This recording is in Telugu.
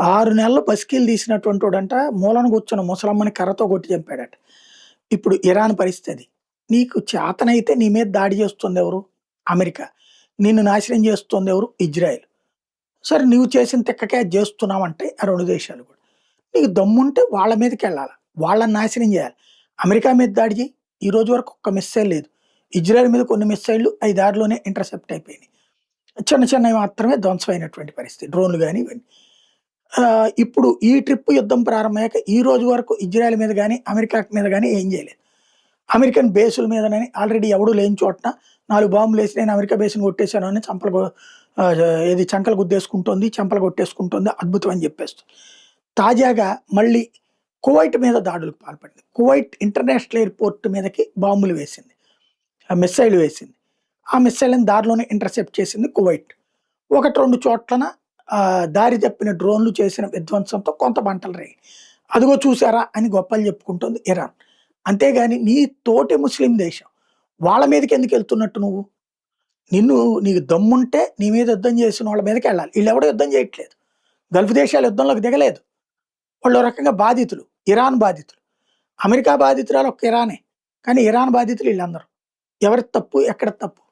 6 నెలలు పసికీలు తీసినటువంటోడంట మూలన కూర్చున్న ముసలమ్మని కర్రతో కొట్టి చంపాడట. ఇప్పుడు ఇరాన్ పరిస్థితి. నీకు చేతనైతే నీ మీద దాడి చేస్తుందెవరు? అమెరికా. నిన్ను నాశనం చేస్తుందెవరు? ఇజ్రాయెల్. సరే నువ్వు చేసిన తిక్కకే అది జేస్తున్నావంటే ఆ 2 దేశాలు కూడా. నీకు దమ్ముంటే వాళ్ళ మీదకెళ్ళాల. వాళ్ళని నాశనం జేయాలి. అమెరికా మీద దాడి జెయి. ఈ రోజు వరకు ఒక్క మిస్సైల్ లేదు. ఇజ్రాయెల్ మీద కొన్ని మిస్సైల్‌లు అయి దారిలోనే ఇంటర్సెప్ట్ అయిపోయినాయి. చిన్న చిన్నవి మాత్రమే ధ్వంసమైనటువంటి పరిస్థితి. డ్రోన్‌లు గాని ఇవన్నీ. ఇప్పుడు ఈ ట్రిప్ యుద్ధం ప్రారంభమయ్యాక ఈ రోజు వరకు ఇజ్రాయెల్ మీద గాని, అమెరికా మీద గాని ఏం జేయలేదు. అమెరికన్ బేసుల మీదనని ఆల్రెడీ ఎవడు లేని చోటన 4 బాంబులేసి నేను అమెరికా బేస్‌ని కొట్టేసాను అని ఏది చంకలు గుద్దేసుకుంటోంది, చెంపలు కొట్టేసుకుంటోంది. అద్భుతం అని జెప్పేస్తుంది. తాజాగా మళ్ళీ కువైట్ మీద దాడులకు పాల్పడింది. కువైట్ ఇంటర్నేషనల్ ఎయిర్‌పోర్ట్ మీదకి బాంబులు వేసింది. మిస్సైల్ వేసింది. ఆ మిస్సైల్‌ని దారిలోనే ఇంటర్సెప్ట్ చేసింది కువైట్. 1, 2 చోట్లన దారి తప్పిన డ్రోన్‌లు చేసిన విధ్వంసంతో కొంత మంటలు రేగాయి. అదిగో చూసారా అని గొప్పలు చెప్పుకుంటోంది ఇరాన్. అంతేగాని నీ తోటి ముస్లిం దేశం వాళ్ళ మీదకెందుకెళ్తున్నట్టు నువ్వు? నీకు దమ్ముంటే నీ మీద యుద్ధం చేసినోళ్ళ మీదకెళ్ళాలి. ఈళ్ళెవడు యుద్ధం చేయట్లేదు. గల్ఫ్ దేశాలు యుద్ధంలోకి దిగలేదు. వాళ్ళో రకంగా బాధితులు. ఇరాన్ బాధితులు. అమెరికా బాధితురాలు ఒక్క ఇరానే. కానీ ఇరాన్ బాధితులు ఈళ్ళందరూ. ఎవరిది తప్పు? ఎక్కడిది తప్పు?